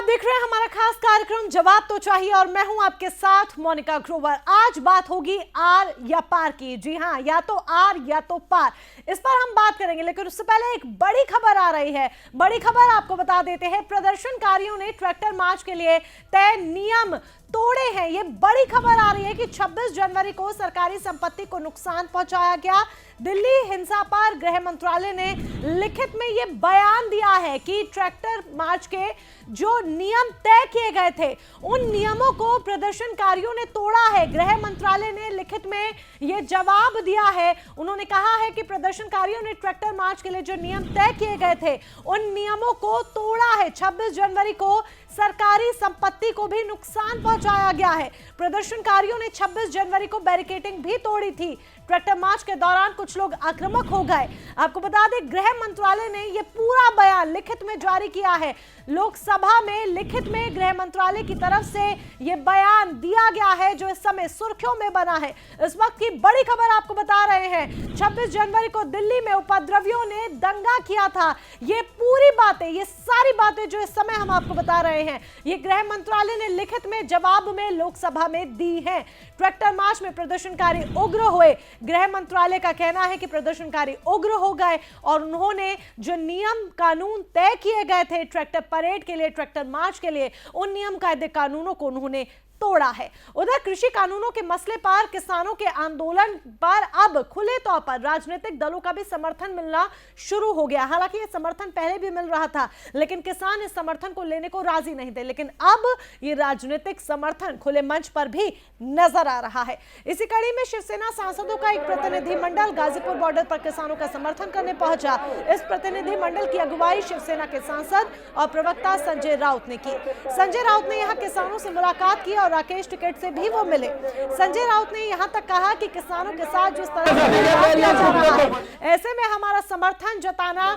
देख रहे हैं हमारा खास कार्यक्रम जवाब तो चाहिए और मैं हूं आपके साथ मोनिका ग्रोवर। आज बात होगी आर या पार की। जी हां, या तो आर या तो पार, इस पर हम बात करेंगे। लेकिन उससे पहले एक बड़ी खबर आ रही है। बड़ी खबर आपको बता देते हैं, प्रदर्शनकारियों ने ट्रैक्टर मार्च के लिए तय नियम तोड़े हैं। ये बड़ी खबर आ रही है कि 26 जनवरी को सरकारी संपत्ति को नुकसान पहुंचाया गया। दिल्ली हिंसा पर गृह मंत्रालय ने लिखित में ये बयान दिया है कि ट्रैक्टर मार्च के जो नियम तय किए गए थे उन नियमों को प्रदर्शनकारियों ने तोड़ा है। गृह मंत्रालय ने लिखित में ये जवाब दिया है। उन्होंने कहा है कि प्रदर्शनकारियों ने ट्रैक्टर मार्च के लिए जो नियम तय किए गए थे उन नियमों को तोड़ा है। 26 जनवरी को सरकारी संपत्ति को भी नुकसान पहुंचाया गया है। प्रदर्शनकारियों ने 26 जनवरी को बैरिकेडिंग भी तोड़ी थी। ट्रैक्टर मार्च के दौरान कुछ लोग आक्रामक हो गए। आपको बता दें, गृह मंत्रालय ने यह पूरा बयान लिखित में जारी किया है। लोकसभा में लिखित में गृह मंत्रालय की तरफ से यह बयान दिया गया है जो इस समय सुर्खियों में बना है। इस वक्त की बड़ी खबर आपको बता रहे हैं, 26 जनवरी को दिल्ली में उपद्रवियों ने दंगा किया था। ये पूरी बातें, ये सारी बातें जो इस समय हम आपको बता रहे हैं, ये गृह मंत्रालय ने लिखित में जवाब में लोकसभा में दी है। ट्रैक्टर मार्च में प्रदर्शनकारी उग्र हुए। गृह मंत्रालय का कहना है कि प्रदर्शनकारी उग्र हो गए और उन्होंने जो नियम कानून तय किए गए थे ट्रैक्टर परेड के लिए, ट्रैक्टर मार्च के लिए, उन नियम कायदे कानूनों को उन्होंने तोड़ा है। उधर कृषि कानूनों के मसले पर किसानों के आंदोलन पर अब खुले तौर पर राजनीतिक दलों का भी समर्थन मिलना शुरू हो गया। हालांकि ये समर्थन पहले भी मिल रहा था, लेकिन किसान इस समर्थन को लेने को राजी नहीं थे। लेकिन अब ये राजनीतिक समर्थन खुले मंच पर भी नजर आ रहा है। इसी कड़ी में शिवसेना सांसदों का एक प्रतिनिधिमंडल गाजीपुर बॉर्डर पर किसानों का समर्थन करने पहुंचा। इस प्रतिनिधिमंडल की अगुवाई शिवसेना के सांसद और प्रवक्ता संजय राउत ने की। संजय राउत ने यहाँ किसानों से मुलाकात की और राकेश टिकैत से भी वो मिले। संजय राउत ने यहां तक कहा कि किसानों के साथ जिस तरह से किया जा रहा है, ऐसे में हमारा समर्थन जताना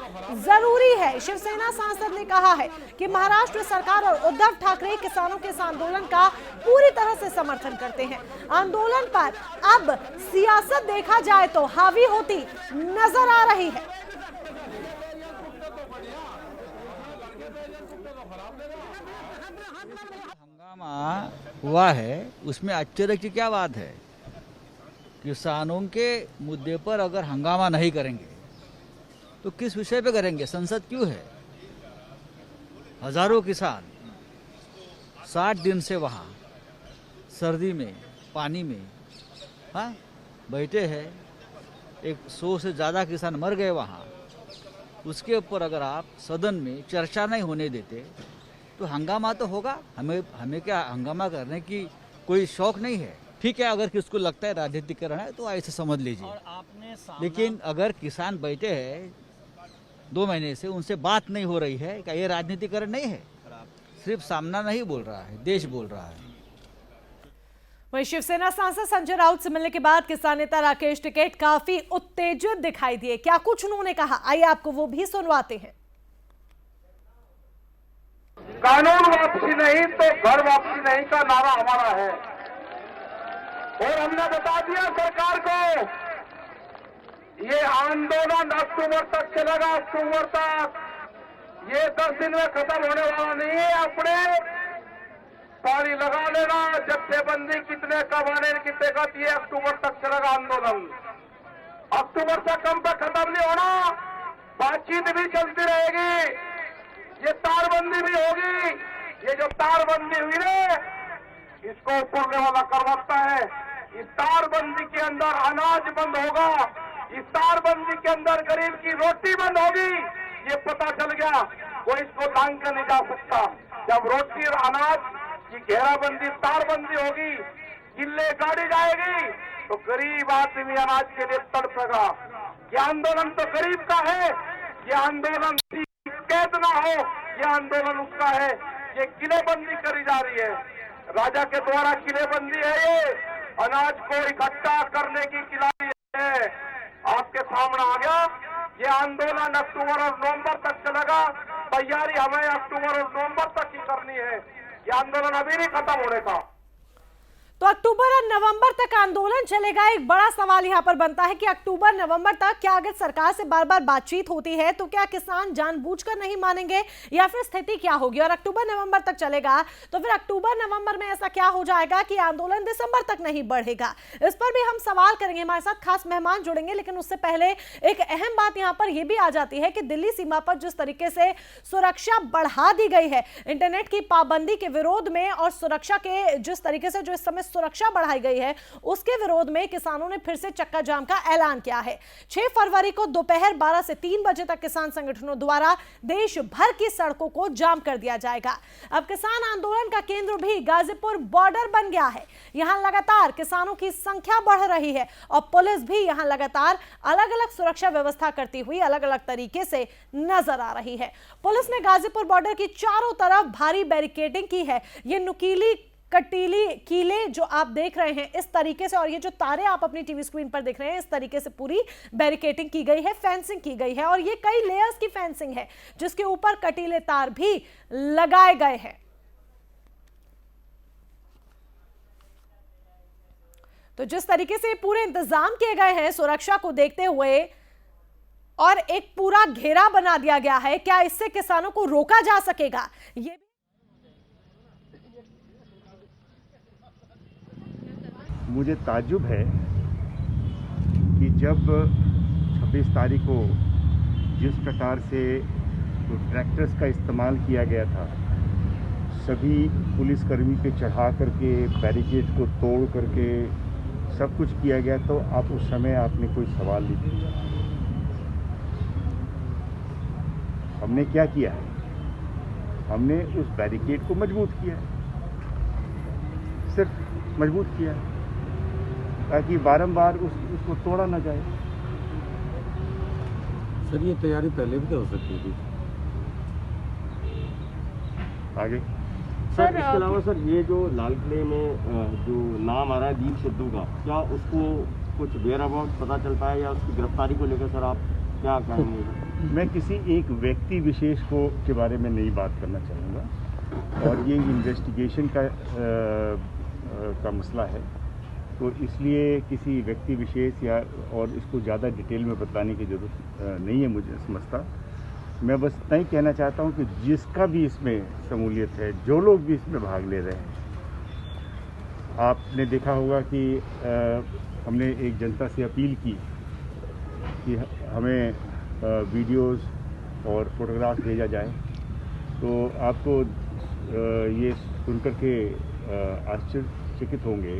जरूरी है। शिवसेना सांसद ने कहा है कि महाराष्ट्र सरकार और उद्धव ठाकरे किसानों के इस आंदोलन का पूरी तरह से समर्थन करते हैं। आंदोलन पर अब सियासत देखा जाए तो हावी होती नजर आ रही है। हंगामा हुआ है, उसमें आश्चर्य की क्या बात है। किसानों के मुद्दे पर अगर हंगामा नहीं करेंगे तो किस विषय पे करेंगे? संसद क्यों है? हजारों किसान 60 दिन से वहाँ सर्दी में, पानी में बैठे हैं। 100 से ज़्यादा किसान मर गए वहाँ। उसके ऊपर अगर आप सदन में चर्चा नहीं होने देते तो हंगामा तो होगा। हमें क्या हंगामा करने की कोई शौक नहीं है। ठीक है, अगर किसको लगता है राजनीतिकरण है तो ऐसे समझ लीजिए। लेकिन अगर किसान बैठे हैं 2 महीने से, उनसे बात नहीं हो रही है, क्या ये राजनीतिकरण नहीं है? सिर्फ सामना नहीं बोल रहा है, देश बोल रहा है। वहीं शिवसेना सांसद संजय राउत से मिलने के बाद किसान नेता राकेश टिकैत काफी उत्तेजित दिखाई दिए। क्या कुछ उन्होंने कहा, आइए आपको वो भी सुनवाते हैं। कानून वापसी नहीं तो घर वापसी नहीं का नारा हमारा है और हमने बता दिया सरकार को, ये आंदोलन अक्टूबर तक चलेगा। अक्टूबर तक, ये 10 दिन में खत्म होने वाला नहीं है। अपने पानी लगा लेना, जत्थेबंदी कितने कब आने कितने का, ये अक्टूबर तक चलेगा आंदोलन। अक्टूबर तक हम पे खत्म नहीं होना, बातचीत भी चलती रहेगी, ये तारबंदी भी होगी। ये जो तारबंदी हुई ना, इसको ऊपर वाला करवाता है। इस तारबंदी के अंदर अनाज बंद होगा, इस तारबंदी के अंदर गरीब की रोटी बंद होगी। ये पता चल गया, कोई इसको लांग कर नहीं जा सकता। जब रोटी और अनाज की घेराबंदी, तारबंदी होगी, किले गाड़ी जाएगी तो गरीब आदमी अनाज के लिए तड़पेगा। ये आंदोलन तो गरीब का है, ये आंदोलन कैद ना हो, ये आंदोलन उसका है। ये किलेबंदी करी जा रही है, राजा के द्वारा किलेबंदी है। ये अनाज को इकट्ठा करने की किलाई है। आपके सामने आ गया। ये आंदोलन अक्टूबर और नवंबर तक चलेगा। तैयारी हमें अक्टूबर और नवंबर तक ही करनी है। ये आंदोलन अभी नहीं खत्म होने का। तो अक्टूबर और नवंबर तक आंदोलन चलेगा। एक बड़ा सवाल यहां पर बनता है कि अक्टूबर नवंबर तक क्या अगर सरकार से बार बार बातचीत होती है तो क्या किसान जानबूझकर नहीं मानेंगे या फिर स्थिति क्या होगी? और अक्टूबर नवंबर तक चलेगा तो फिर अक्टूबर नवंबर में ऐसा क्या हो जाएगा कि आंदोलन दिसंबर तक नहीं बढ़ेगा? इस पर भी हम सवाल करेंगे। हमारे साथ खास मेहमान जुड़ेंगे, लेकिन उससे पहले एक अहम बात यहां पर यह भी आ जाती है कि दिल्ली सीमा पर जिस तरीके से सुरक्षा बढ़ा दी गई है इंटरनेट की पाबंदी के विरोध में, और सुरक्षा के जिस तरीके से जो इस समय सुरक्षा बढ़ाई गई है उसके विरोध में किसानों ने फिर से चक्का जाम का ऐलान किया है। 6 फरवरी को दोपहर 12 से 3 बजे तक किसान संगठनों द्वारा देश भर की सड़कों को जाम कर दिया जाएगा। अब किसान आंदोलन का केंद्र भी गाजीपुर बॉर्डर बन गया है। यहां लगातार किसानों की संख्या बढ़ रही है और पुलिस भी यहां लगातार अलग अलग सुरक्षा व्यवस्था करती हुई अलग अलग तरीके से नजर आ रही है। पुलिस ने गाजीपुर बॉर्डर की चारों तरफ भारी बैरिकेडिंग की है। ये नुकीली कटीली कीले जो आप देख रहे हैं इस तरीके से, और ये जो तारे आप अपनी टीवी स्क्रीन पर देख रहे हैं, इस तरीके से पूरी बैरिकेडिंग की गई है, फेंसिंग की गई है, और ये कई लेयर्स की फेंसिंग है जिसके ऊपर कटीले तार भी लगाए गए हैं। तो जिस तरीके से पूरे इंतजाम किए गए हैं सुरक्षा को देखते हुए और एक पूरा घेरा बना दिया गया है, क्या इससे किसानों को रोका जा सकेगा? ये मुझे ताज्जुब है कि जब 26 तारीख को जिस प्रकार से तो ट्रैक्टर्स का इस्तेमाल किया गया था, सभी पुलिसकर्मी पे चढ़ा करके बैरिकेड को तोड़ करके सब कुछ किया गया, तो आप उस समय आपने कोई सवाल नहीं पूछा। हमने क्या किया है? हमने उस बैरिकेड को मजबूत किया है, सिर्फ मजबूत किया है ताकि बारंबार उसको तोड़ा ना जाए। सर ये तैयारी पहले भी तो हो सकती थी। आगे सर इसके अलावा सर ये जो लाल किले में जो नाम आ रहा है दीप सिद्धू का, क्या उसको कुछ वेयर अबाउट पता चल पाया या उसकी गिरफ्तारी को लेकर सर आप क्या कहेंगे? मैं किसी एक व्यक्ति विशेष के बारे में नहीं बात करना चाहूँगा, और ये इन्वेस्टिगेशन का मसला है, तो इसलिए किसी व्यक्ति विशेष या और इसको ज़्यादा डिटेल में बताने की ज़रूरत नहीं है मुझे समझता। मैं बस इतना ही कहना चाहता हूँ कि जिसका भी इसमें शमूलियत है, जो लोग भी इसमें भाग ले रहे हैं, आपने देखा होगा कि हमने एक जनता से अपील की कि हमें वीडियोस और फोटोग्राफ भेजा जाए, तो आपको ये सुनकर के आश्चर्यचकित होंगे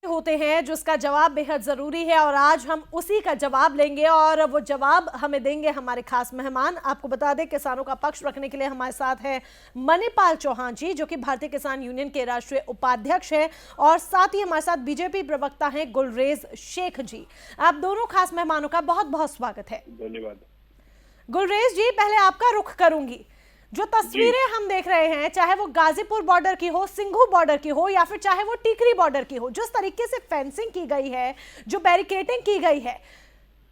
होते हैं जिसका जवाब बेहद जरूरी है, और आज हम उसी का जवाब लेंगे और वो जवाब हमें देंगे हमारे खास मेहमान। आपको बता दें किसानों का पक्ष रखने के लिए हमारे साथ हैं मणिपाल चौहान जी, जो कि भारतीय किसान यूनियन के राष्ट्रीय उपाध्यक्ष हैं, और साथ ही हमारे साथ बीजेपी प्रवक्ता हैं गुलरेज शेख जी। आप दोनों खास मेहमानों का बहुत बहुत स्वागत है। धन्यवाद। गुलरेज जी, पहले आपका रुख करूंगी। जो तस्वीरें हम देख रहे हैं, चाहे वो गाजीपुर बॉर्डर की हो, सिंघू बॉर्डर की हो, या फिर चाहे वो टीकरी बॉर्डर की हो, जिस तरीके से फेंसिंग की गई है, जो बैरिकेडिंग की गई है,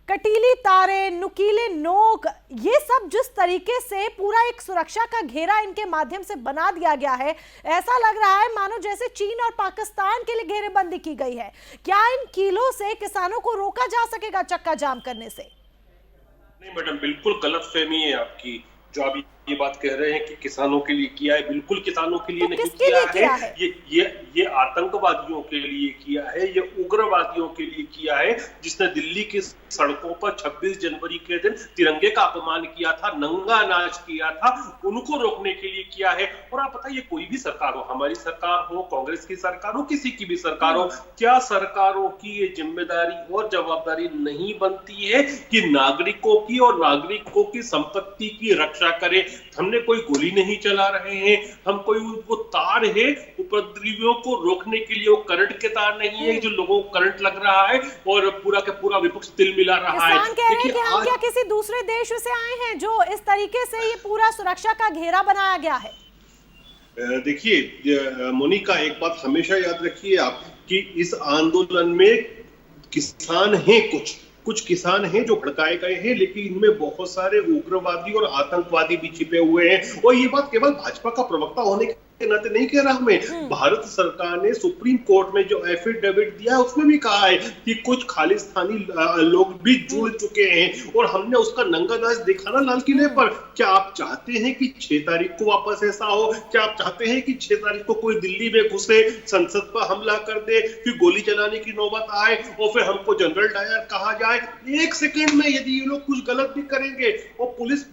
कटीली तारे, नुकीले नोक, ये सब जिस तरीके से पूरा एक सुरक्षा का घेरा इनके माध्यम से बना दिया गया है, ऐसा लग रहा है मानो जैसे चीन और पाकिस्तान के लिए घेरेबंदी की गई है। क्या इन कीलों से किसानों को रोका जा सकेगा चक्का जाम करने से? नहीं मैडम, बिल्कुल गलतफहमी है आपकी। जो आप ये बात कह रहे हैं कि किसानों के लिए किया है, बिल्कुल किसानों के लिए तो नहीं किया है? ये आतंकवादियों के लिए किया है, ये उग्रवादियों के लिए किया है, जिसने दिल्ली की सड़कों पर 26 जनवरी के दिन तिरंगे का अपमान किया था, नंगा नाच किया था, उनको रोकने के लिए किया है। और आप बताइए, कोई भी सरकार हो, हमारी सरकार हो, कांग्रेस की सरकार हो, किसी की भी सरकार हो, क्या सरकारों की ये जिम्मेदारी और जवाबदारी नहीं बनती है कि नागरिकों की और नागरिकों की संपत्ति की रक्षा करे? हमने कोई गोली नहीं चला रहे हैं, हम कोई वो तार है उपद्रवियों को रोकने के लिए, वो करंट के तार नहीं है जो लोगों को करंट लग रहा है और पूरा का पूरा विपक्ष तिल मिला रहा है। किसान कह रहे हैं कि हम क्या किसी दूसरे देश से आए हैं जो इस तरीके से ये पूरा सुरक्षा का घेरा बनाया गया है? देखिए मोनिका, एक बात हमेशा याद रखिए आप कि इस आंदोलन में किसान हैं कुछ, कुछ किसान हैं जो भड़काए गए हैं, लेकिन इनमें बहुत सारे उग्रवादी और आतंकवादी भी छिपे हुए हैं। और ये बात केवल भाजपा का प्रवक्ता होने के नाते नहीं कह रहा मैं, भारत सरकार ने सुप्रीम कोर्ट में जो एफिडेविट दिया है उसमें भी कहा है कि कुछ खालिस्तानी लोग भी जुड़ चुके हैं, और हमने उसका नंगा नाच देखा ना लाल किले पर। क्या आप चाहते हैं कि 6 तारीख को वापस ऐसा हो? क्या आप चाहते हैं कि 6 तारीख को कोई दिल्ली में घुसे, संसद पर हमला कर दे, फिर गोली चलाने की नौबत आए और फिर हमको जनरल डायर कहा जाए? 1 सेकेंड में यदि ये लोग कुछ गलत भी करेंगे और पुलिस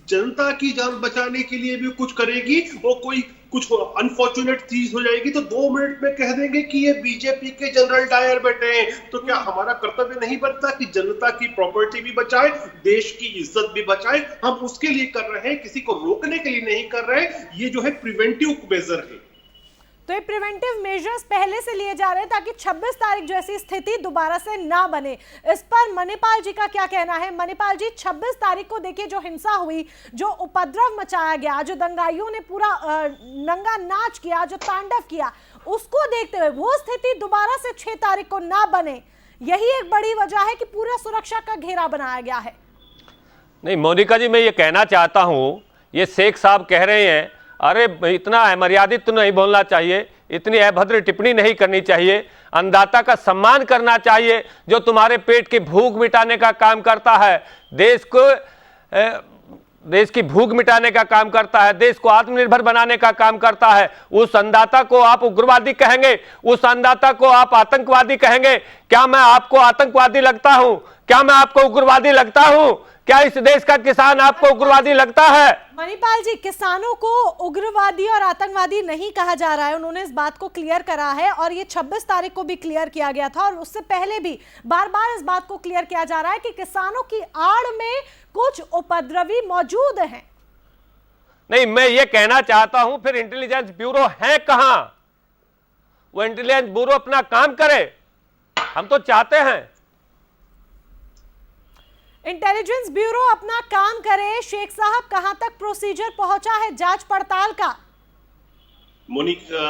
जनता की जान बचाने के लिए भी कुछ करेगी और कोई कुछ अनफॉर्चुनेट चीज हो जाएगी तो 2 मिनट में कह देंगे कि ये बीजेपी के जनरल डायर बैठे हैं। तो क्या हमारा कर्तव्य नहीं बनता कि जनता की प्रॉपर्टी भी बचाए, देश की इज्जत भी बचाए? हम उसके लिए कर रहे हैं, किसी को रोकने के लिए नहीं कर रहे। ये जो है प्रिवेंटिव मेजर है। तो ये प्रिवेंटिव मेजर्स पहले से लिए जा रहे हैं ताकि 26 तारीख जैसी स्थिति दोबारा से ना बने। इस पर मणिपाल जी का क्या कहना है? मणिपाल जी, 26 तारीख को देखिए जो हिंसा हुई, जो उपद्रव मचाया गया, जो दंगाइयों ने पूरा नंगा नाच किया, जो तांडव किया, उसको देखते हुए वो स्थिति दोबारा से 6 तारीख को ना बने, यही एक बड़ी वजह है कि पूरा सुरक्षा का घेरा बनाया गया है। नहीं मोनिका जी, मैं ये कहना चाहता हूँ, ये शेख साहब कह रहे हैं अरे इतना अमर्यादित तो नहीं बोलना चाहिए, इतनी अभद्र टिप्पणी नहीं करनी चाहिए, अन्नदाता का सम्मान करना चाहिए जो तुम्हारे पेट की भूख मिटाने का काम करता है, देश की भूख मिटाने का काम करता है, देश को आत्मनिर्भर बनाने का काम करता है। उस अन्नदाता को आप उग्रवादी कहेंगे? उस अन्नदाता को आप आतंकवादी कहेंगे? क्या मैं आपको आतंकवादी लगता हूं? क्या मैं आपको उग्रवादी लगता हूं? क्या इस देश का किसान आपको उग्रवादी लगता है? मणिपाल जी, किसानों को उग्रवादी और आतंकवादी नहीं कहा जा रहा है, उन्होंने इस बात को क्लियर करा है और ये 26 तारीख को भी क्लियर किया गया था और उससे पहले भी बार बार इस बात को क्लियर किया जा रहा है कि किसानों की आड़ में कुछ उपद्रवी मौजूद हैं। नहीं, मैं ये कहना चाहता हूं, फिर इंटेलिजेंस ब्यूरो है कहां? वो इंटेलिजेंस ब्यूरो अपना काम करे, हम तो चाहते हैं इंटेलिजेंस ब्यूरो अपना काम करे। शेख साहब, कहां तक प्रोसीजर पहुंचा है जांच पड़ताल का? मोनिका,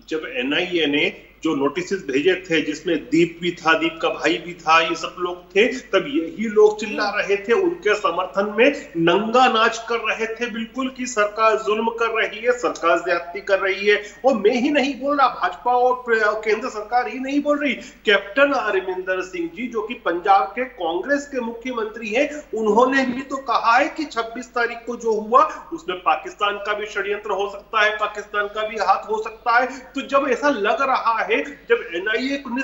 जब एनआईए ने जो नोटिस भेजे थे जिसमें दीप भी था, दीप का भाई भी था, ये सब लोग थे, तब यही लोग चिल्ला रहे थे, उनके समर्थन में नंगा नाच कर रहे थे बिल्कुल कि सरकार जुल्म कर रही है, सरकार ज्यादती कर रही है। और मैं ही नहीं बोल रहा, भाजपा और केंद्र सरकार ही नहीं बोल रही, कैप्टन अमरिंदर सिंह जी जो कि पंजाब के कांग्रेस के मुख्यमंत्री हैं, उन्होंने भी तो कहा है कि 26 तारीख को जो हुआ उसमें पाकिस्तान का भी षड्यंत्र हो सकता है, पाकिस्तान का भी हाथ हो सकता है। तो जब ऐसा लग रहा है, जब एनआईए ने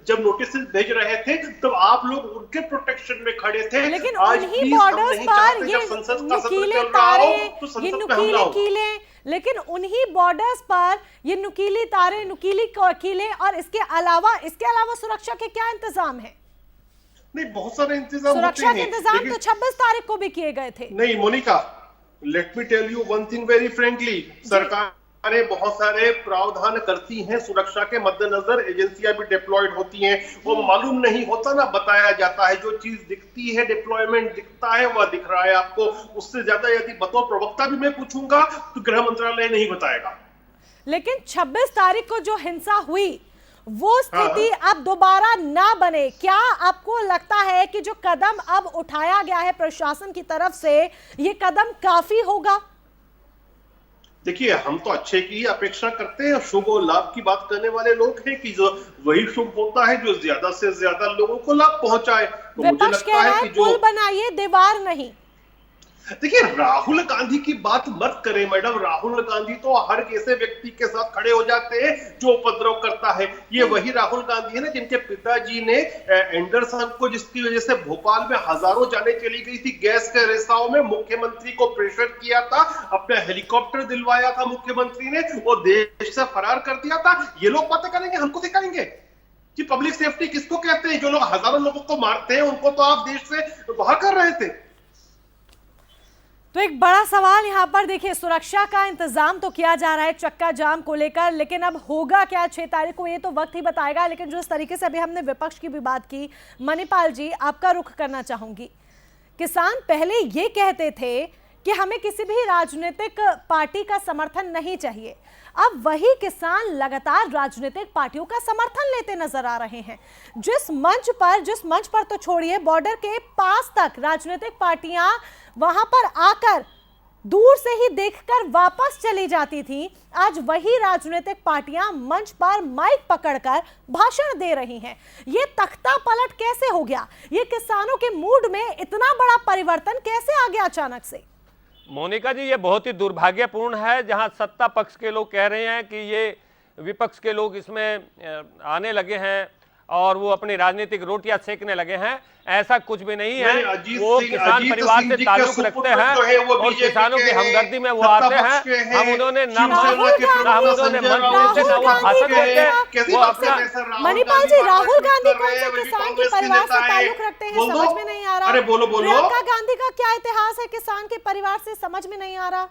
जब नोटिस भेज रहे थे तब आप लोग उनके प्रोटेक्शन में खड़े थे। लेकिन उन्हीं बॉर्डर्स पर ये नुकीले तारे, ये नुकीले कीले, लेकिन उन्हीं बॉर्डर्स पर ये नुकीली तारे, नुकीली कीले और इसके अलावा सुरक्षा के क्या इंतजाम है? नहीं, बहुत सारे इंतजाम सुरक्षा के इंतजाम तो 26 तारीख को भी किए गए थे। नहीं Monika, let me tell you one thing very frankly, सरकार बहुत सारे प्रावधान करती हैं सुरक्षा के मद्देनजर, एजेंसियां भी डिप्लॉयड होती हैं, वो मालूम नहीं होता ना, बताया जाता है, जो चीज दिखती है, डिप्लॉयमेंट दिखता है वह दिख रहा है आपको, उससे ज्यादा यदि बतौर प्रवक्ता भी मैं पूछूंगा तो गृह मंत्रालय नहीं बताएगा। लेकिन 26 तारीख को जो हिंसा हुई वो स्थिति अब दोबारा ना बने, क्या आपको लगता है कि जो कदम अब उठाया गया है प्रशासन की तरफ से, ये कदम काफी होगा? देखिए, हम तो अच्छे की अपेक्षा करते हैं, शुभ और लाभ की बात करने वाले लोग हैं कि जो वही शुभ होता है जो ज्यादा से ज्यादा लोगों को लाभ पहुंचाए। तो मुझे लगता है कि जो पुल बनाइए, दीवार नहीं। देखिए, राहुल गांधी की बात मत करें मैडम, राहुल गांधी तो हर ऐसे व्यक्ति के साथ खड़े हो जाते हैं जो उपद्रव करता है। ये वही राहुल गांधी है ना जिनके पिताजी ने एंडरसन को, जिसकी वजह से भोपाल में हजारों जाने चली गई थी गैस के रिसाव में, मुख्यमंत्री को प्रेशर किया था, अपना हेलीकॉप्टर दिलवाया था मुख्यमंत्री ने, वो देश से फरार कर दिया था। ये लोग बातें करेंगे, हमको दिखाएंगे कि पब्लिक सेफ्टी किसको कहते हैं? जो लोग हजारों लोगों को मारते हैं उनको तो आप देश से बाहर कर रहे थे। तो एक बड़ा सवाल यहाँ पर देखिए, सुरक्षा का इंतजाम तो किया जा रहा है चक्का जाम को लेकर, लेकिन अब होगा क्या 6 तारीख को, ये तो वक्त ही बताएगा। लेकिन जिस तरीके से अभी हमने विपक्ष की भी बात की, मणिपाल जी आपका रुख करना चाहूंगी। किसान पहले ये कहते थे कि हमें किसी भी राजनीतिक पार्टी का समर्थन नहीं चाहिए। अब वही किसान लगातार राजनीतिक पार्टियों का समर्थन लेते नजर आ रहे हैं। जिस मंच पर तो छोड़िए, बॉर्डर के पास तक राजनीतिक पार्टियां वहां पर आकर दूर से ही देखकर वापस चली जाती थी, आज वही राजनीतिक पार्टियां मंच पर माइक पकड़कर भाषण दे रही हैं। ये तख्ता पलट कैसे हो गया? ये किसानों के मूड में इतना बड़ा परिवर्तन कैसे आ गया अचानक से? मोनिका जी, ये बहुत ही दुर्भाग्यपूर्ण है, जहां सत्ता पक्ष के लोग कह रहे हैं कि ये विपक्ष के लोग इसमें आने लगे हैं और वो अपनी राजनीतिक रोटियां सेकने लगे हैं। ऐसा कुछ भी नहीं है। वो किसान परिवार से ताल्लुक रखते हैं और किसानों की हमदर्दी में वो आते हैं। हम उन्होंने ना उन्होंने मंच से ना वो भाषण देते, वो अपना। मणिपाल जी, राहुल गांधी कौन से किसान के परिवार से ताल्लुक रखते हैं, समझ में नहीं आ रहा। अरे बोलो। प्रियंका गांधी का क्या इतिहास है किसान के परिवार से, समझ में नहीं आ रहा।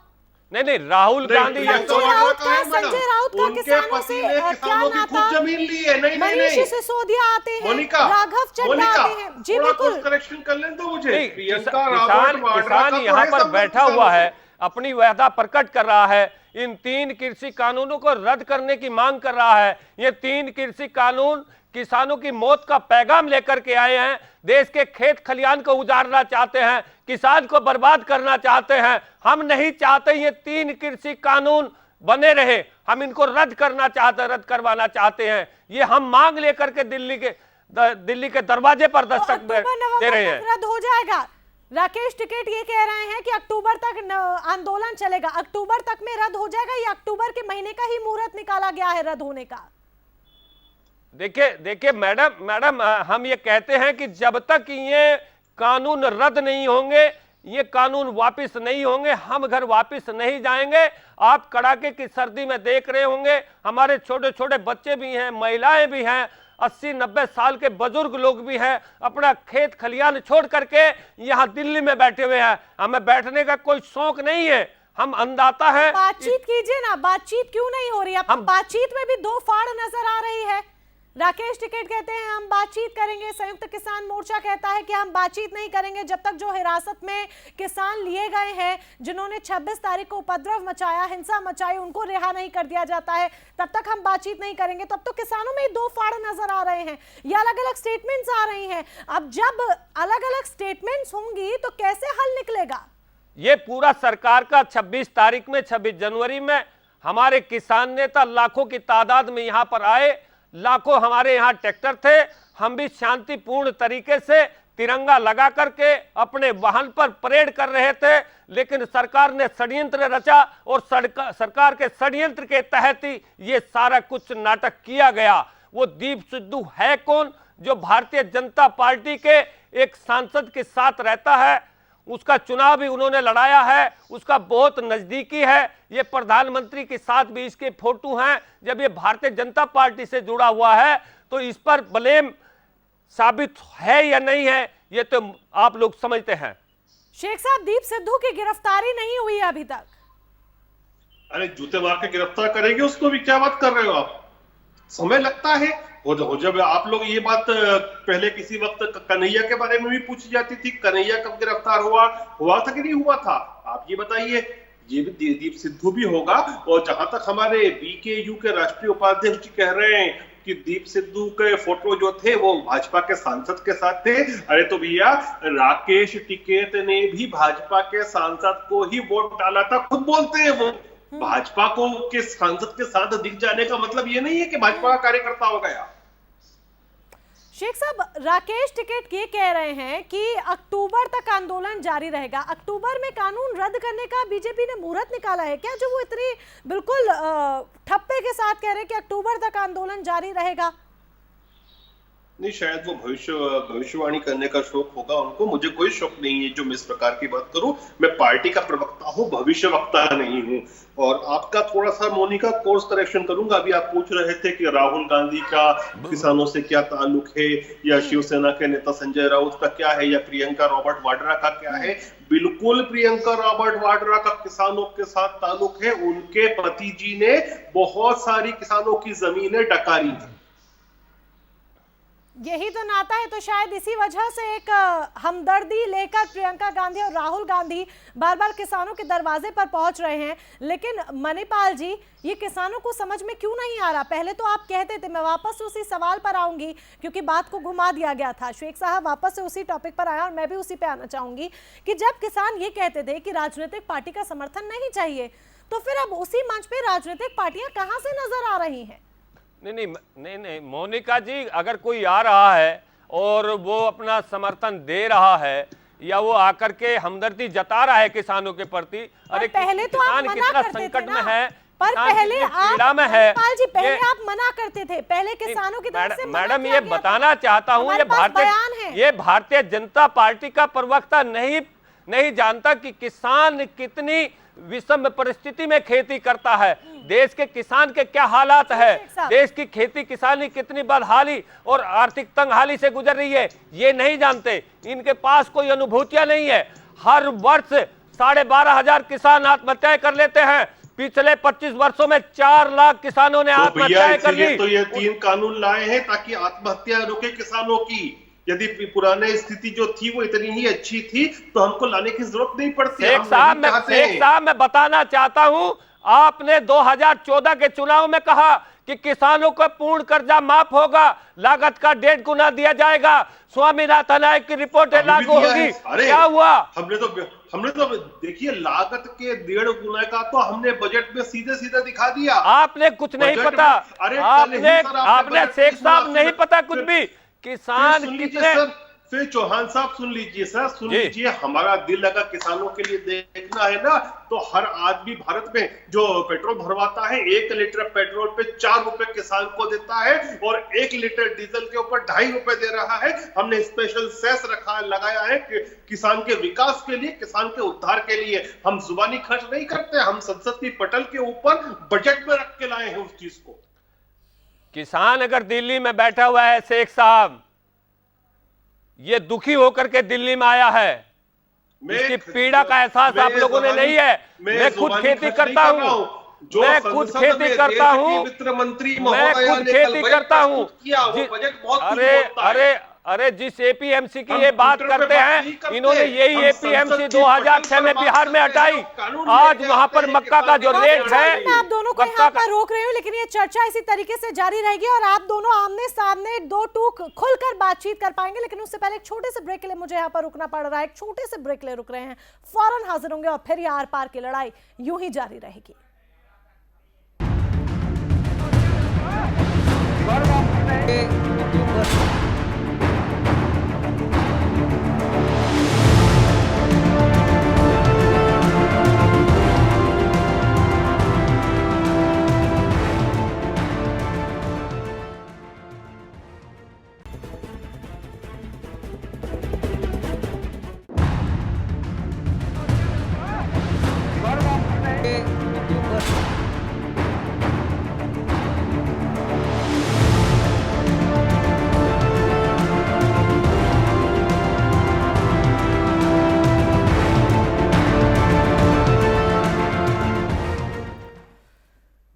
नहीं, राहुल गांधी संजय राउत का किसानों से क्या नाता? जमीन ली है। नहीं, मनीष सिसोदिया आते हैं, राघव चड्ढा आते हैं। जी बिल्कुल, करेक्शन कर लें तो मुझे किसान यहाँ पर बैठा हुआ है, अपनी वादा प्रकट कर रहा है, इन 3 कृषि कानूनों को रद्द करने की मांग कर रहा है। ये 3 कृषि कानून किसानों की मौत का पैगाम लेकर के आए हैं। देश के खेत खलियान को उजाड़ना चाहते हैं, किसान को बर्बाद करना चाहते हैं। हम नहीं चाहते ये 3 कृषि कानून बने रहे, हम इनको रद्द करवाना चाहते हैं। ये हम मांग लेकर के दिल्ली के दरवाजे पर दस्तक दे रहे हैं। रद्द हो जाएगा। राकेश टिकैत ये कह रहे हैं कि अक्टूबर तक आंदोलन चलेगा, अक्टूबर तक में रद्द हो जाएगा। ये अक्टूबर के महीने का ही मुहूर्त निकाला गया है रद्द होने का। देखिए मैडम, हम ये कहते हैं कि जब तक ये कानून रद्द नहीं होंगे, ये कानून वापस नहीं होंगे, हम घर वापस नहीं जाएंगे। आप कड़ाके की सर्दी में देख रहे होंगे, हमारे छोटे छोटे बच्चे भी हैं, महिलाएं भी हैं, 80-90 साल के बुजुर्ग लोग भी हैं, अपना खेत खलियान छोड़ करके यहाँ दिल्ली में बैठे हुए हैं। हमें बैठने का कोई शौक नहीं है, हम अन्नदाता हैं। बातचीत कीजिए ना, बातचीत क्यों नहीं हो रही? अब बातचीत में भी 2 फाड़ नजर आ रही है। राकेश टिकैत कहते हैं हम बातचीत करेंगे, संयुक्त किसान मोर्चा कहता है कि हम बातचीत नहीं करेंगे जब तक जो हिरासत में किसान लिए गए हैं, जिन्होंने 26 तारीख को उपद्रव मचाया, हिंसा मचाई, उनको रिहा नहीं कर दिया जाता है, तब तक हम बातचीत नहीं करेंगे। तब तो किसानों में 2 फाड़ नजर आ रहे हैं, ये अलग अलग स्टेटमेंट्स आ रही हैं। अब जब अलग अलग स्टेटमेंट्स होंगी तो कैसे हल निकलेगा? ये पूरा सरकार का 26 तारीख में, 26 जनवरी में हमारे किसान नेता लाखों की तादाद में यहाँ पर आए, लाखों हमारे यहाँ ट्रैक्टर थे, हम भी शांतिपूर्ण तरीके से तिरंगा लगा करके अपने वाहन पर परेड कर रहे थे। लेकिन सरकार ने षड्यंत्र रचा और सरकार के षड्यंत्र के तहत ही ये सारा कुछ नाटक किया गया। वो दीप सिद्धू है कौन, जो भारतीय जनता पार्टी के एक सांसद के साथ रहता है, उसका चुनाव भी उन्होंने लड़ाया है, उसका बहुत नजदीकी है। ये प्रधानमंत्री के साथ भी इसके फोटो हैं। जब ये भारतीय जनता पार्टी से जुड़ा हुआ है तो इस पर ब्लेम साबित है या नहीं है, ये तो आप लोग समझते हैं। शेख साहब, दीप सिद्धू की गिरफ्तारी नहीं हुई है अभी तक। अरे जूते मार के गिरफ्तार करेंगे उसको भी, क्या बात कर रहे हो आप? समय लगता है। जब आप लोग ये बात पहले किसी वक्त कन्हैया के बारे में भी पूछी जाती थी, कन्हैया कब गिरफ्तार हुआ था कि नहीं हुआ था? आप ये बताइए। ये भी दीप सिद्धू भी होगा। और जहां तक हमारे बीकेयू के राष्ट्रीय उपाध्यक्ष जी कह रहे हैं कि दीप सिद्धू के फोटो जो थे वो भाजपा के सांसद के साथ थे, अरे तो भैया राकेश टिकैत ने भी भाजपा के सांसद को ही वोट डाला था, खुद बोलते हैं वो। भाजपा को के सांसद के साथ दिख जाने का मतलब ये नहीं है कि भाजपा का कार्यकर्ता हो गया। शेख साहब, राकेश टिकैत ये कह रहे हैं कि अक्टूबर तक आंदोलन जारी रहेगा। अक्टूबर में कानून रद्द करने का बीजेपी ने मुहूर्त निकाला है क्या, जो वो इतनी बिल्कुल ठप्पे के साथ कह रहे हैं कि अक्टूबर तक आंदोलन जारी रहेगा? नहीं, शायद वो भविष्यवाणी करने का शौक होगा उनको। मुझे कोई शौक नहीं है जो मैं इस प्रकार की बात करूं। मैं पार्टी का प्रवक्ता हूं, भविष्य वक्ता नहीं हूं। और आपका थोड़ा सा मोनिका कोर्स करेक्शन करूंगा। अभी आप पूछ रहे थे कि राहुल गांधी का किसानों से क्या ताल्लुक है, या शिवसेना के नेता संजय राउत का क्या है, या प्रियंका रॉबर्ट वाड्रा का क्या है। बिल्कुल प्रियंका रॉबर्ट वाड्रा का किसानों के साथ ताल्लुक है। उनके पति जी ने बहुत सारी किसानों की जमीनें डकारी थी। यही तो नाता है, तो शायद इसी वजह से एक हमदर्दी लेकर प्रियंका गांधी और राहुल गांधी बार बार किसानों के दरवाजे पर पहुंच रहे हैं। लेकिन मणिपाल जी, ये किसानों को समझ में क्यों नहीं आ रहा? पहले तो आप कहते थे, मैं वापस उसी सवाल पर आऊंगी क्योंकि बात को घुमा दिया गया था, शेख साहब वापस से उसी टॉपिक पर आया और मैं भी उसी पे आना चाहूंगी कि जब किसान ये कहते थे कि राजनीतिक पार्टी का समर्थन नहीं चाहिए, तो फिर अब उसी मंच पे राजनीतिक पार्टियां कहां से नजर आ रही हैं? नहीं मोनिका जी, अगर कोई आ रहा है और वो अपना समर्थन दे रहा है या वो आकर के हमदर्दी जता रहा है किसानों के प्रति, अरे पहले तो आप किसान मना कितना करते संकट थे में ना। है, पर पहले आप है जी, पहले आप मना करते थे, पहले किसानों की तरफ से मना मैडम किया ये गया था। बताना चाहता हूँ, ये भारतीय जनता पार्टी का प्रवक्ता नहीं जानता कि किसान कितनी विषम परिस्थिति में खेती करता है, देश के किसान के क्या हालात है, देश की खेती किसानी कितनी बदहाली और आर्थिक तंगहाली से गुजर रही है, ये नहीं जानते। इनके पास कोई अनुभूतियां नहीं है। हर वर्ष 12,500 किसान आत्महत्याएं कर लेते हैं। पिछले 25 वर्षों में 4 लाख किसानों ने आत्महत्याएं कर ली। तो ये 3 कानून लाए हैं ताकि आत्महत्या रोके किसानों की। यदि पुराने स्थिति जो थी वो इतनी ही अच्छी थी तो हमको लाने की जरूरत नहीं पड़ती। शेख साहब मैं बताना चाहता हूं, आपने 2014 के चुनाव में कहा कि किसानों का पूर्ण कर्जा माफ होगा, लागत का 1.5 गुना दिया जाएगा, स्वामीनाथन आयोग की रिपोर्ट लागू होगी। क्या हुआ? हमने तो देखिए लागत के 1.5 गुना का तो हमने बजट में सीधे सीधे दिखा दिया। आपने कुछ नहीं पता, आपने शेख साहब नहीं पता कुछ भी। किसान कितने, फिर चौहान साहब सुन लीजिए सर, सुन लीजिए, हमारा दिल लगा किसानों के लिए देखना है ना, तो हर आदमी भारत में जो पेट्रोल भरवाता है 1 लीटर पेट्रोल पे 4 रुपए किसान को देता है और 1 लीटर डीजल के ऊपर 2.5 रुपए दे रहा है। हमने स्पेशल सेस लगाया है कि किसान के विकास के लिए, किसान के उद्धार के लिए। हम जुबानी खर्च नहीं करते, हम संसद की पटल के ऊपर बजट में रख के लाए हैं उस चीज को। किसान अगर दिल्ली में बैठा हुआ है शेख साहब, ये दुखी होकर के दिल्ली में आया है, इसकी पीड़ा का एहसास आप लोगों ने नहीं है। मैं खुद खेती करता हूं, मैं खुद खेती करता हूं, मैं खुद खेती करता हूं। अरे जिस एपीएमसी की ये बात करते हैं, इन्होंने यही एपीएमसी 2006 में बिहार में हटाई। आज वहां पर मक्का का जो रेट है, मैं आप दोनों को यहाँ पर रोक रही हूँ, लेकिन ये चर्चा इसी तरीके से जारी रहेगी और आप दोनों आमने सामने 2 टूक खुलकर बातचीत कर पाएंगे। लेकिन उससे पहले एक छोटे से ब्रेक के लिए मुझे यहाँ पर रुकना पड़ रहा है। एक छोटे से ब्रेक के लिए रुक रहे हैं, फौरन हाजिर होंगे और फिर ये आर पार की लड़ाई यूं ही जारी रहेगी।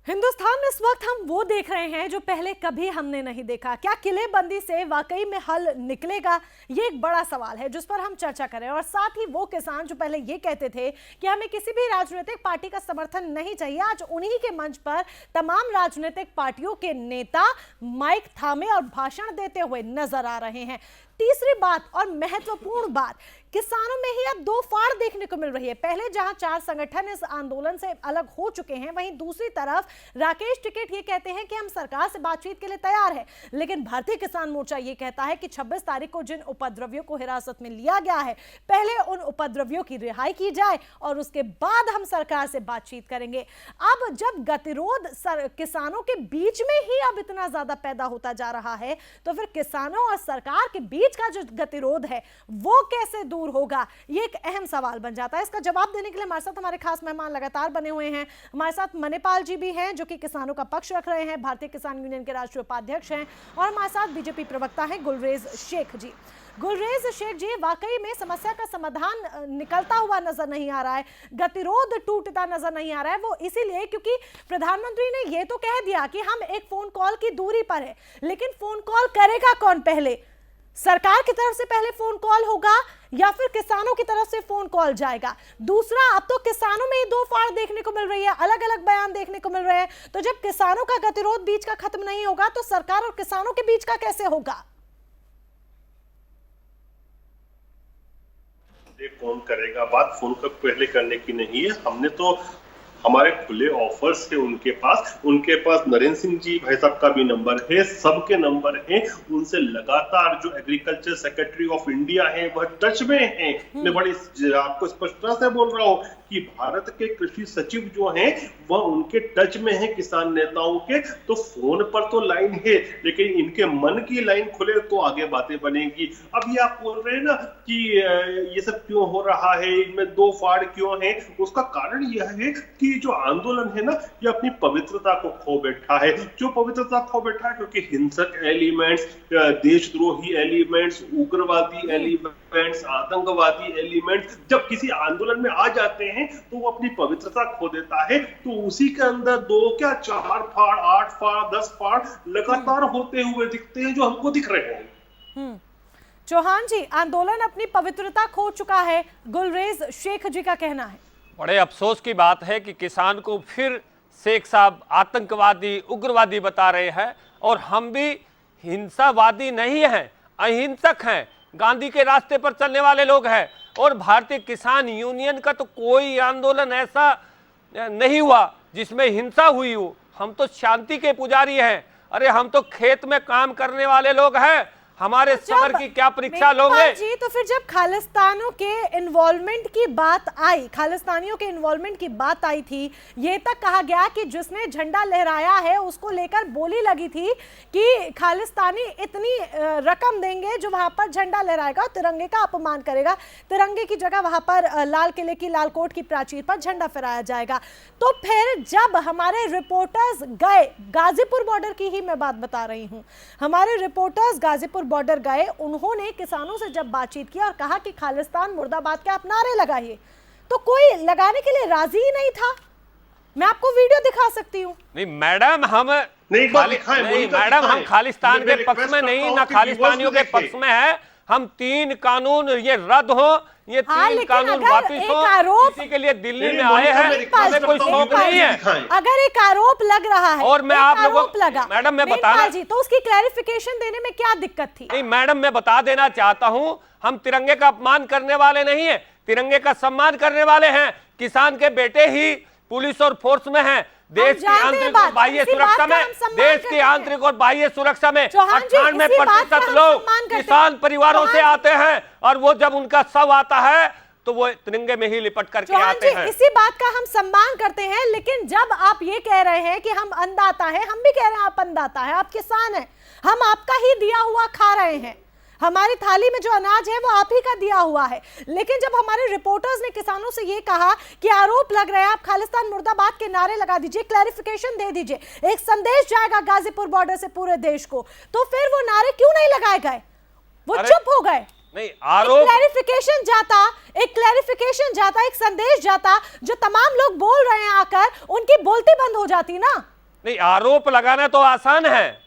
हिंदुस्तान में इस वक्त हम वो देख रहे हैं जो पहले कभी हमने नहीं देखा। क्या किलेबंदी से वाकई में हल निकलेगा? ये एक बड़ा सवाल है जिस पर हम चर्चा करें। और साथ ही वो किसान जो पहले ये कहते थे कि हमें किसी भी राजनीतिक पार्टी का समर्थन नहीं चाहिए, आज उन्हीं के मंच पर तमाम राजनीतिक पार्टियों के नेता माइक थामे और भाषण देते हुए नजर आ रहे हैं। तीसरी बात और महत्वपूर्ण बात, किसानों में ही अब 2 फाड़ देखने को मिल रही है। पहले जहां 4 संगठन इस आंदोलन से अलग हो चुके हैं, वहीं दूसरी तरफ राकेश टिकैत ये कहते हैं कि हम सरकार से बातचीत के लिए तैयार हैं, लेकिन भारतीय किसान मोर्चा ये कहता है कि 26 तारीख को जिन उपद्रवियों को हिरासत में लिया गया है, पहले उन उपद्रवियों की रिहाई की जाए और उसके बाद हम सरकार से बातचीत करेंगे। अब जब गतिरोध किसानों के बीच में ही अब इतना ज्यादा पैदा होता जा रहा है, तो फिर किसानों और सरकार के बीच बीच का जो गतिरोध है वो कैसे दूर होगा, ये एक अहम सवाल बन जाता है। इसका जवाब देने के लिए हमारे साथ हमारे खास मेहमान लगातार बने हुए हैं। हमारे साथ मणिपाल जी भी हैं जो कि किसानों का पक्ष रख रहे हैं, भारतीय किसान यूनियन के राष्ट्रीय उपाध्यक्ष हैं, और हमारे साथ बीजेपी प्रवक्ता हैं गुलरेज शेख जी। गुलरेज शेख जी, वाकई में समस्या का समाधान निकलता हुआ नजर नहीं आ रहा है, गतिरोध टूटता नजर नहीं आ रहा है। वो इसीलिए क्योंकि प्रधानमंत्री ने ये तो कह दिया कि हम एक फोन कॉल की दूरी पर है, लेकिन फोन कॉल करेगा कौन पहले? सरकार की तरफ से पहले फोन कॉल होगा या फिर किसानों की तरफ से फोन कॉल जाएगा? दूसरा, अब तो किसानों में ही दो फाड़ देखने को मिल रही है, अलग अलग बयान देखने को मिल रहे हैं। तो जब किसानों का गतिरोध बीच का खत्म नहीं होगा तो सरकार और किसानों के बीच का कैसे होगा? कौन करेगा, बात फोन पर पहले करने की नहीं है। हमने तो हमारे खुले ऑफर्स है उनके पास नरेंद्र सिंह जी भाई साहब का भी नंबर है, सबके नंबर है। उनसे लगातार जो एग्रीकल्चर सेक्रेटरी ऑफ इंडिया है वह टच में है। मैं बड़ी आपको स्पष्टता से बोल रहा हूँ कि भारत के कृषि सचिव जो हैं वह उनके टच में है किसान नेताओं के। तो फोन पर तो लाइन है, लेकिन इनके मन की लाइन खुले तो आगे बातें बनेगी। अब ये आप बोल रहे हैं ना कि ये सब क्यों हो रहा है, इनमें दो फाड़ क्यों है, उसका कारण यह है कि जो आंदोलन है ना ये अपनी पवित्रता को खो बैठा है। जो पवित्रता खो बैठा है क्योंकि हिंसक एलिमेंट्स, देशद्रोही एलिमेंट्स, उग्रवादी एलिमेंट्स, आतंकवादी एलिमेंट्स जब किसी आंदोलन में आ जाते हैं तो वो अपनी पवित्रता खो देता है। तो उसी के अंदर दो क्या 4 फाड़, 8 फाड़, 10 फाड़ लगातार होते हुए दिखते हैं जो हमको दिख रहे हैं। चौहान जी, आंदोलन अपनी पवित्रता खो चुका है, गुलरेज शेख जी का कहना है। बड़े अफसोस की बात है कि किसान को फिर शेख साहब आतंकवादी, उग्रवादी बता रहे हैं, और हम भी हिंसावादी नहीं हैं, अहिंसक हैं, गांधी के रास्ते पर चलने वाले लोग हैं। और भारतीय किसान यूनियन का तो कोई आंदोलन ऐसा नहीं हुआ जिसमें हिंसा हुई हो। हम तो शांति के पुजारी हैं। अरे हम तो खेत में काम करने वाले लोग हैं, हमारे समर की क्या परीक्षा लोगे जी? तो फिर जब खालिस्तानों के इन्वॉल्वमेंट की बात आई, खालिस्तानियों के इन्वॉल्वमेंट की बात आई थी, ये तक कहा गया कि जिसने झंडा लहराया है उसको लेकर बोली लगी थी कि खालिस्तानी इतनी रकम देंगे जो वहां पर झंडा लहराएगा और तिरंगे का अपमान करेगा, तिरंगे की जगह वहां पर लाल किले की लाल कोट की प्राचीर पर झंडा फहराया जाएगा। तो फिर जब हमारे रिपोर्टर्स गए, गाजीपुर बॉर्डर की ही मैं बात बता रही हूँ, हमारे रिपोर्टर्स गाजीपुर बॉर्डर गए, उन्होंने किसानों से जब बातचीत की और कहा कि खालिस्तान मुर्दाबाद के आप नारे लगाइए, तो कोई लगाने के लिए राजी ही नहीं था। मैं आपको वीडियो दिखा सकती हूँ। नहीं मैडम, हम खालिस्तान के पक्ष में नहीं, ना खालिस्तानियों के पक्ष में है। हम 3 कानून ये रद्द हो, ये 3 कानून वापिस हो, इसी के लिए दिल्ली में आए हैं। हमें कोई शौक नहीं है। अगर एक आरोप लग रहा है और मैं आप लोगों लगा, मैडम मैं बताना जी, तो उसकी क्लैरिफिकेशन देने में क्या दिक्कत थी? नहीं मैडम, मैं बता देना चाहता हूं, हम तिरंगे का अपमान करने वाले नहीं है, तिरंगे का सम्मान करने वाले हैं। किसान के बेटे ही पुलिस और फोर्स में हैं। देश की आंतरिक और बाह्य सुरक्षा में, देश की आंतरिक और बाह्य सुरक्षा में 98% लोग किसान परिवारों से आते हैं, और वो जब उनका शव आता है तो वो तिरंगे में ही लिपट करके आते हैं। इसी बात का हम सम्मान करते हैं, लेकिन जब आप ये कह रहे हैं कि हम अन्नदाता हैं, हम भी कह रहे हैं आप अन्नदाता हैं, आप किसान हैं, हम आपका ही दिया हुआ खा रहे हैं, हमारी थाली में जो अनाज है वो आप ही का दिया हुआ है। लेकिन जब हमारे रिपोर्टर्स ने किसानों से ये कहा कि आरोप लग रहा है, आप खालिस्तान मुर्दाबाद के नारे लगा दीजिए, क्लैरिफिकेशन दे दीजिए, एक संदेश जाएगा गाजीपुर बॉर्डर से पूरे देश को, तो फिर वो नारे क्यों नहीं लगाए गए? वो चुप हो गए। नहीं, आरोप क्लैरिफिकेशन जाता, एक संदेश जाता, जो तमाम लोग बोल रहे हैं आकर, उनकी बोलती बंद हो जाती ना। नहीं, आरोप लगाना तो आसान है,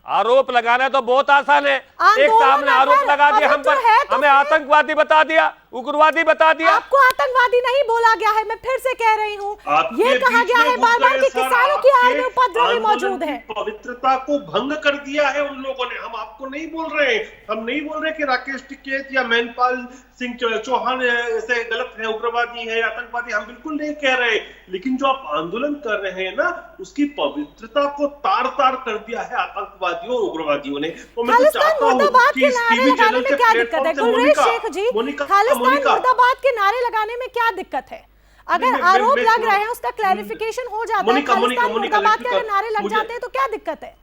आरोप लगाना तो बहुत आसान है। एक सामने आरोप लगा दिया हम पर, हमें आतंकवादी बता दिया, उग्रवादी बता दिया। आपको आतंकवादी नहीं बोला गया है, मैं फिर से कह रही हूँ, ये कहा गया है बार बार कि किसानों की आड़ में उपद्रवी मौजूद है। पवित्रता को भंग कर दिया है उन लोगों ने। हम आपको नहीं बोल रहे, हम नहीं बोल रहे कि राकेश टिकैत या महिपाल सिंह चौहान ऐसे गलत है, उग्रवादी है, आतंकवादी, हम बिल्कुल नहीं कह रहे। लेकिन जो आप आंदोलन कर रहे हैं ना, उसकी पवित्रता को तार तार कर दिया है आतंकवादियों और उग्रवादियों ने। तो मैं तो चाहता हूँ कि इस टीवी चैनल के प्लेटफॉर्म से खालिस्तान मुर्दाबाद के नारे लगाने में क्या दिक्कत है? अगर आरोप लग रहे हैं उसका क्लैरिफिकेशन हो जाता है, खालिस्तान मुर्दाबाद के नारे लग जाते हैं तो क्या दिक्कत है?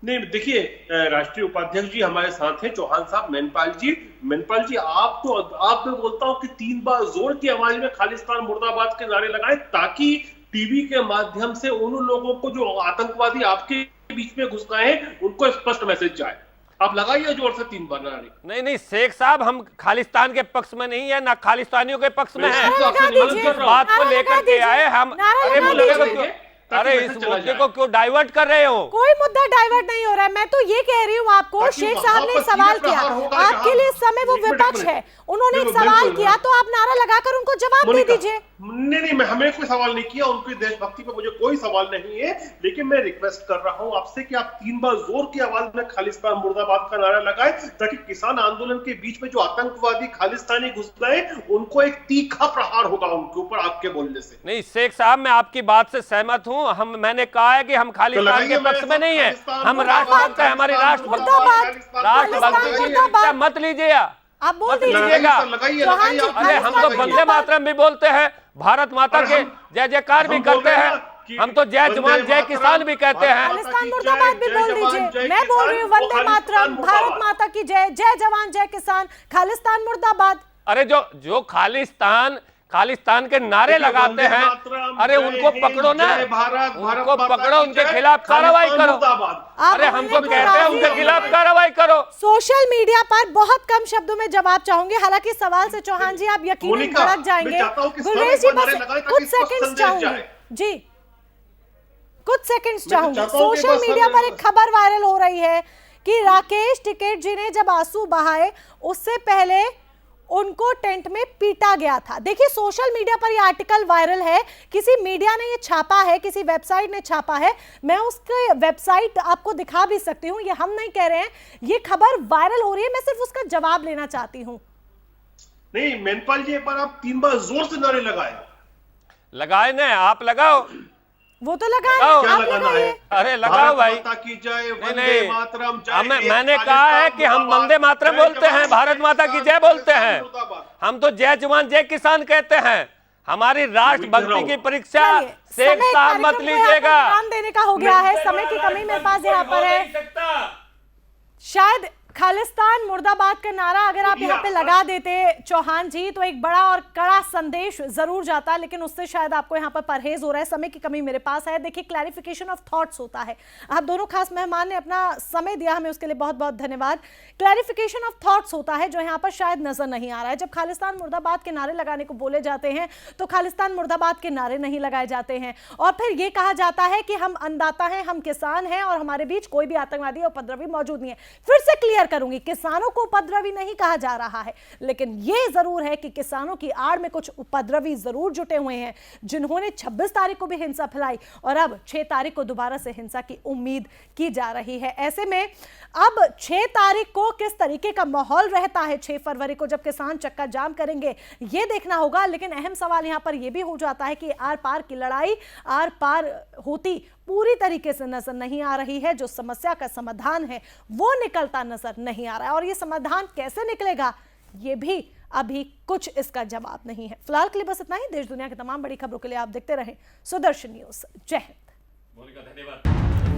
नहीं देखिए, राष्ट्रीय उपाध्यक्ष जी हमारे साथ हैं, चौहान साहब। मेनपाल जी आप मैं बोलता हूं कि 3 बार जोर की आवाज में खालिस्तान मुर्दाबाद के नारे लगाएं, ताकि टीवी के माध्यम से उन लोगों को जो आतंकवादी आपके बीच में घुस गए हैं उनको स्पष्ट मैसेज जाए। आप लगाइए जोर से 3 बार नारे। नहीं शेख साहब, हम खालिस्तान के पक्ष में नहीं है, ना खालिस्तानियों के पक्ष में है। इस बात को लेकर के आए हम। अरे इस मुद्दे को क्यों डाइवर्ट कर रहे हो? कोई मुद्दा डाइवर्ट नहीं हो रहा है। मैं तो ये कह रही हूँ आपको, शेख साहब ने सवाल किया, आपके लिए इस समय वो विपक्ष है, उन्होंने एक सवाल किया तो आप नारा लगाकर उनको जवाब दे दीजिए। नहीं, हमें कोई सवाल नहीं किया, उनकी देशभक्ति पे मुझे कोई सवाल नहीं है, लेकिन मैं रिक्वेस्ट कर रहा हूं आपसे कि आप 3 बार जोर की आवाज में खालिस्तान मुर्दाबाद का नारा लगाएं, ताकि किसान आंदोलन के बीच में जो आतंकवादी खालिस्तानी घुस गए उनको एक तीखा प्रहार होगा उनके ऊपर आपके बोलने से। नहीं शेख साहब, मैं आपकी बात से सहमत हूं। मैंने कहा है कि हम खालिस्तान के पक्ष में नहीं है, हम राष्ट्रभक्त है, हमारी राष्ट्रभक्ति मत लीजिए, आप बोल दीजिएगा। अरे हम तो वंदे मातरम भी बोलते हैं, भारत माता के जय जयकार भी करते हैं, हम तो जय जवान जय किसान भी कहते हैं। खालिस्तान मुर्दाबाद भी बोल दीजिए। मैं बोल रही हूँ वंदे मातरम, भारत माता की जय, जय जवान जय किसान, खालिस्तान मुर्दाबाद। अरे जो खालिस्तान के नारे लगाते हैं, अरे उनको पकड़ो ना, उनको पकड़ो, उनके खिलाफ कार्रवाई करो। अरे हमको कहते हैं उनके खिलाफ कार्रवाई करो। सोशल मीडिया पर बहुत कम शब्दों में जवाब चाहूंगी, हालांकि सवाल से चौहान जी आप यकीनन भड़क जाएंगे। गुलरेज जी बस कुछ सेकंड्स चाहूंगी जी, कुछ सेकंड्स चाहूंगी। सोशल मीडिया पर एक खबर वायरल हो रही है कि राकेश टिकैत जी ने जब आंसू बहाए उससे पहले उनको टेंट में पीटा गया था। देखिए सोशल मीडिया पर ये आर्टिकल वायरल है, किसी मीडिया ने ये छापा है, किसी वेबसाइट ने छापा है। मैं उसके वेबसाइट आपको दिखा भी सकती हूँ, ये हम नहीं कह रहे हैं, ये खबर वायरल हो रही है, मैं सिर्फ उसका जवाब लेना चाहती हूँ। नहीं मेनपाल जी, एक बार आप 3 बार जोर से नारे लगाए ना, आप लगाओ, वो तो लगाए, क्या लगाना है? अरे लगाओ भाई। मैंने कहा है कि हम वंदे मातरम बोलते हैं, भारत माता की जय बोलते हैं, हम तो जय जवान जय किसान कहते हैं। हमारी राष्ट्रभक्ति की परीक्षा शेख साहब मत लीजिएगा। देने का हो गया है, समय की कमी मेरे पास यहाँ पर है। शायद खालिस्तान मुर्दाबाद का नारा अगर आप यहाँ पे लगा देते चौहान जी तो एक बड़ा और कड़ा संदेश जरूर जाता, लेकिन उससे शायद आपको यहाँ पर परहेज हो रहा है। समय की कमी मेरे पास है। देखिए क्लैरिफिकेशन ऑफ थॉट्स होता है, आप दोनों खास मेहमान ने अपना समय दिया हमें, उसके लिए बहुत बहुत धन्यवाद। क्लैरिफिकेशन ऑफ थॉट्स होता है जो यहाँ पर शायद नजर नहीं आ रहा है। जब खालिस्तान मुर्दाबाद के नारे लगाने को बोले जाते हैं तो खालिस्तान मुर्दाबाद के नारे नहीं लगाए जाते हैं, और फिर ये कहा जाता है कि हम अन्नदाता हैं, हम किसान हैं और हमारे बीच कोई भी आतंकवादी और उपद्रवी मौजूद नहीं है। फिर से क्लियर करूंगी, किसानों को उपद्रवी नहीं कहा जा रहा है, लेकिन यह जरूर है कि किसानों की आड़ में कुछ उपद्रवी जरूर जुटे हुए हैं, जिन्होंने 26 तारीख को भी हिंसा फैलाई और अब 6 तारीख को दोबारा से हिंसा की उम्मीद की जा रही है। ऐसे में अब 6 तारीख को किस तरीके का माहौल रहता है, 6 फरवरी को जब किसान चक्का जाम करेंगे, यह देखना होगा। लेकिन अहम सवाल यहां पर यह भी हो जाता है कि आर पार की लड़ाई आर पार होती पूरी तरीके से नजर नहीं आ रही है। जो समस्या का समाधान है वो निकलता नजर नहीं आ रहा है, और ये समाधान कैसे निकलेगा ये भी अभी कुछ इसका जवाब नहीं है। फिलहाल के लिए बस इतना ही। देश दुनिया की तमाम बड़ी खबरों के लिए आप देखते रहें सुदर्शन न्यूज। जय हिंद। धन्यवाद।